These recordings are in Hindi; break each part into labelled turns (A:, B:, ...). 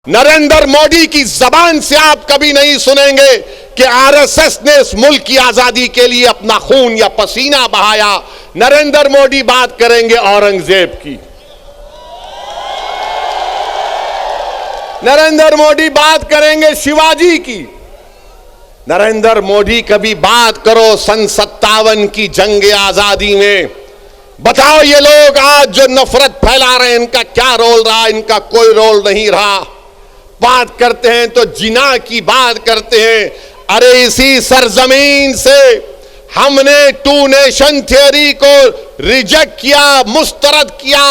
A: नरेंद्र मोदी की जबान से आप कभी नहीं सुनेंगे कि आरएसएस ने इस मुल्क की आजादी के लिए अपना खून या पसीना बहाया। नरेंद्र मोदी बात करेंगे औरंगजेब की, नरेंद्र मोदी बात करेंगे शिवाजी की, नरेंद्र मोदी कभी बात करो सन 57 की जंग आजादी में। बताओ ये लोग आज जो नफरत फैला रहे हैं इनका क्या रोल रहा? इनका कोई रोल नहीं रहा। बात करते हैं तो जिना की बात करते हैं। अरे इसी सरजमीन से हमने टू नेशन थियोरी को रिजेक्ट किया, मुस्तरद किया।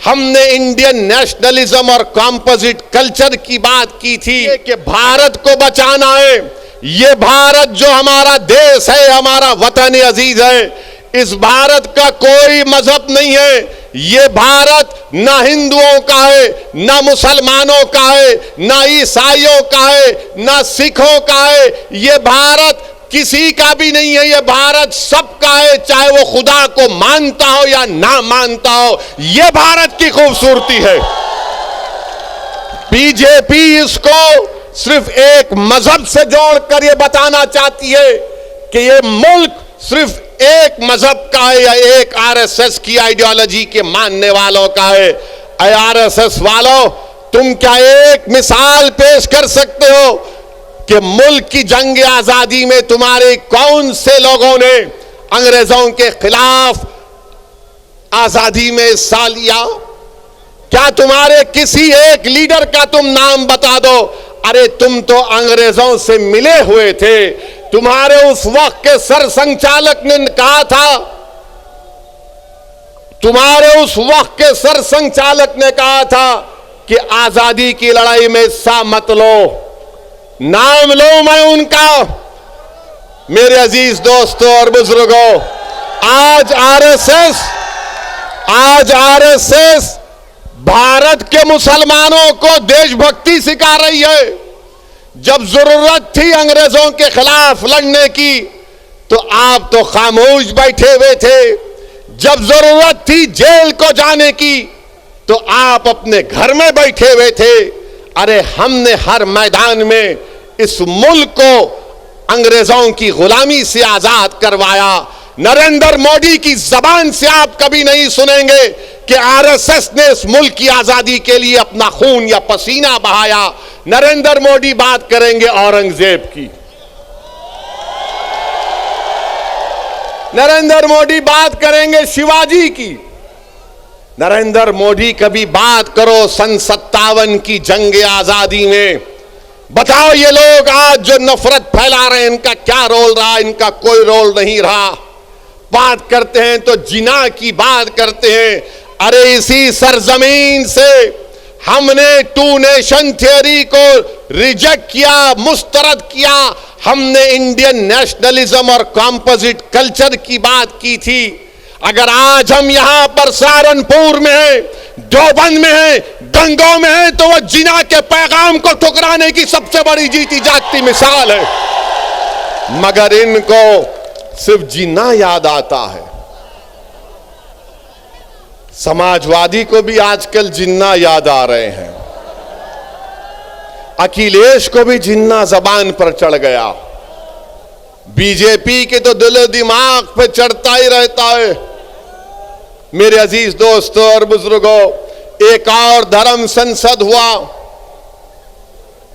A: हमने इंडियन नेशनलिज्म और कॉम्पोजिट कल्चर की बात की थी कि भारत को बचाना है। ये भारत जो हमारा देश है, हमारा वतन अजीज है, इस भारत का कोई मजहब नहीं है। ये भारत ना हिंदुओं का है, ना मुसलमानों का है, ना ईसाइयों का है, ना सिखों का है। ये भारत किसी का भी नहीं है। ये भारत सबका है, चाहे वो खुदा को मानता हो या ना मानता हो। ये भारत की खूबसूरती है। बीजेपी इसको सिर्फ एक मजहब से जोड़कर ये बताना चाहती है कि ये मुल्क सिर्फ एक मजहब का है या एक आरएसएस की आइडियोलॉजी के मानने वालों का है। आरएसएस वालों, तुम क्या एक मिसाल पेश कर सकते हो कि मुल्क की जंग आजादी में तुम्हारे कौन से लोगों ने अंग्रेजों के खिलाफ आजादी में हिस्सा लिया? क्या तुम्हारे किसी एक लीडर का तुम नाम बता दो। अरे तुम तो अंग्रेजों से मिले हुए थे। तुम्हारे उस वक्त के सर संचालक ने कहा था, तुम्हारे उस वक्त के सर संचालक ने कहा था कि आजादी की लड़ाई में हिस्सा मत लो। नाम लो मैं उनका। मेरे अजीज दोस्तों और बुजुर्गों, आज आरएसएस भारत के मुसलमानों को देशभक्ति सिखा रही है। जब जरूरत थी अंग्रेजों के खिलाफ लड़ने की तो आप तो खामोश बैठे हुए थे। जब जरूरत थी जेल को जाने की तो आप अपने घर में बैठे हुए थे। अरे हमने हर मैदान में इस मुल्क को अंग्रेजों की गुलामी से आजाद करवाया। नरेंद्र मोदी की जबान से आप कभी नहीं सुनेंगे कि आरएसएस ने इस मुल्क की आजादी के लिए अपना खून या पसीना बहाया। नरेंद्र मोदी बात करेंगे औरंगजेब की, नरेंद्र मोदी बात करेंगे शिवाजी की, नरेंद्र मोदी कभी बात करो सन 57 की जंग आजादी में। बताओ ये लोग आज जो नफरत फैला रहे हैं इनका क्या रोल रहा? इनका कोई रोल नहीं रहा। बात करते हैं तो जिना की बात करते हैं। अरे इसी सरजमीन से हमने टू नेशन थियोरी को रिजेक्ट किया, मुस्तरद किया। हमने इंडियन नेशनलिज्म और कॉम्पोजिट कल्चर की बात की थी। अगर आज हम यहां पर सहारनपुर में हैं, देवबंद में हैं, दंगों में हैं, तो वह जिना के पैगाम को ठुकराने की सबसे बड़ी जीती जागती मिसाल है। मगर इनको सिर्फ जिना याद आता है। समाजवादी को भी आजकल जिन्ना याद आ रहे हैं। अखिलेश को भी जिन्ना जबान पर चढ़ गया। बीजेपी के तो दिल दिमाग पे चढ़ता ही रहता है। मेरे अजीज दोस्तों और बुजुर्गों, एक और धर्म संसद हुआ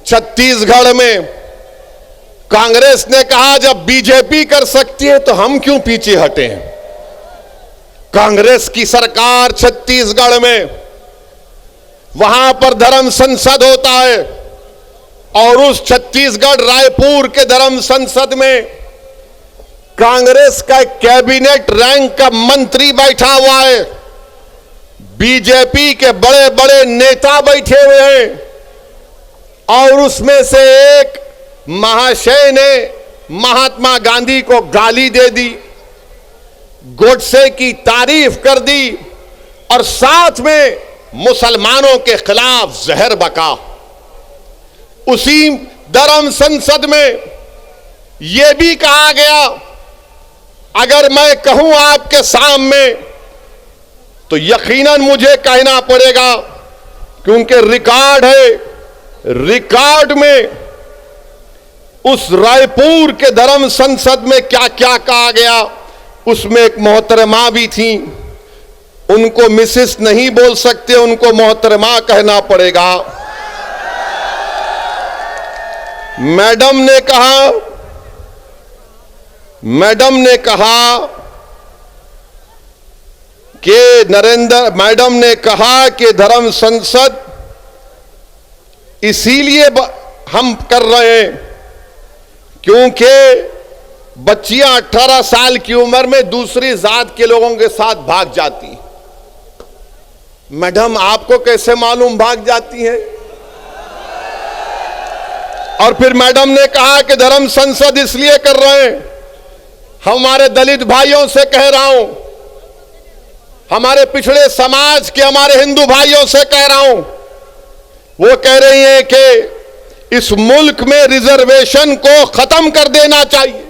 A: छत्तीसगढ़ में। कांग्रेस ने कहा जब बीजेपी कर सकती है तो हम क्यों पीछे हटे हैं। कांग्रेस की सरकार छत्तीसगढ़ में, वहां पर धर्म संसद होता है और उस छत्तीसगढ़ रायपुर के धर्म संसद में कांग्रेस का कैबिनेट रैंक का मंत्री बैठा हुआ है। बीजेपी के बड़े बड़े नेता बैठे हुए हैं और उसमें से एक महाशय ने महात्मा गांधी को गाली दे दी, गोडसे की तारीफ कर दी और साथ में मुसलमानों के खिलाफ जहर बका। उसी धर्म संसद में यह भी कहा गया, अगर मैं कहूं आपके सामने तो यकीनन मुझे कहना पड़ेगा क्योंकि रिकॉर्ड है रिकॉर्ड में उस रायपुर के धर्म संसद में क्या क्या कहा गया, उसमें एक मोहतरमा भी थी। उनको मिसेस नहीं बोल सकते, उनको मोहतरमा कहना पड़ेगा। मैडम ने कहा कि मैडम ने कहा कि धर्म संसद इसीलिए हम कर रहे हैं क्योंकि बच्चियां 18 साल की उम्र में दूसरी जात के लोगों के साथ भाग जाती। मैडम आपको कैसे मालूम भाग जाती हैं? और फिर मैडम ने कहा कि धर्म संसद इसलिए कर रहे हैं, हमारे दलित भाइयों से कह रहा हूं, हमारे पिछड़े समाज के हमारे हिंदू भाइयों से कह रहा हूं, वो कह रही हैं कि इस मुल्क में रिजर्वेशन को खत्म कर देना चाहिए।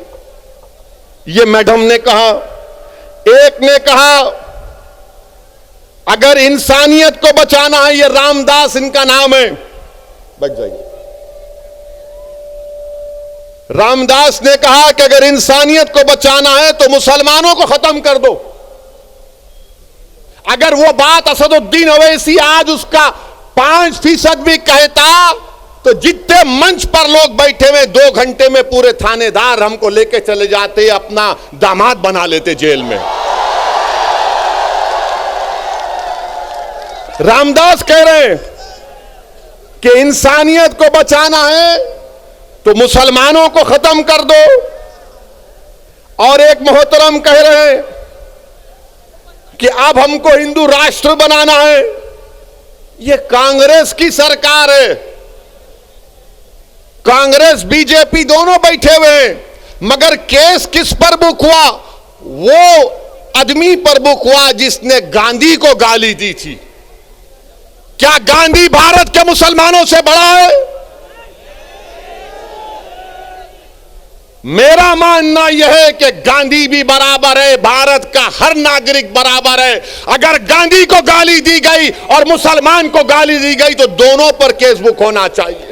A: ये मैडम ने कहा। एक ने कहा अगर इंसानियत को बचाना है, ये रामदास इनका नाम है, बच जाइए। रामदास ने कहा कि अगर इंसानियत को बचाना है तो मुसलमानों को खत्म कर दो। अगर वो बात असदुद्दीन ओवैसी आज उसका 5% भी कहता तो जितने मंच पर लोग बैठे हुए 2 घंटे में पूरे थानेदार हमको लेके चले जाते, अपना दामाद बना लेते जेल में। रामदास कह रहे हैं कि इंसानियत को बचाना है तो मुसलमानों को खत्म कर दो। और एक मोहतरम कह रहे हैं कि अब हमको हिंदू राष्ट्र बनाना है। ये कांग्रेस की सरकार है, कांग्रेस बीजेपी दोनों बैठे हुए हैं, मगर केस किस पर बुक हुआ? वो आदमी पर बुक हुआ जिसने गांधी को गाली दी थी। क्या गांधी भारत के मुसलमानों से बड़ा है? मेरा मानना यह है कि गांधी भी बराबर है, भारत का हर नागरिक बराबर है। अगर गांधी को गाली दी गई और मुसलमान को गाली दी गई तो दोनों पर केस बुक होना चाहिए।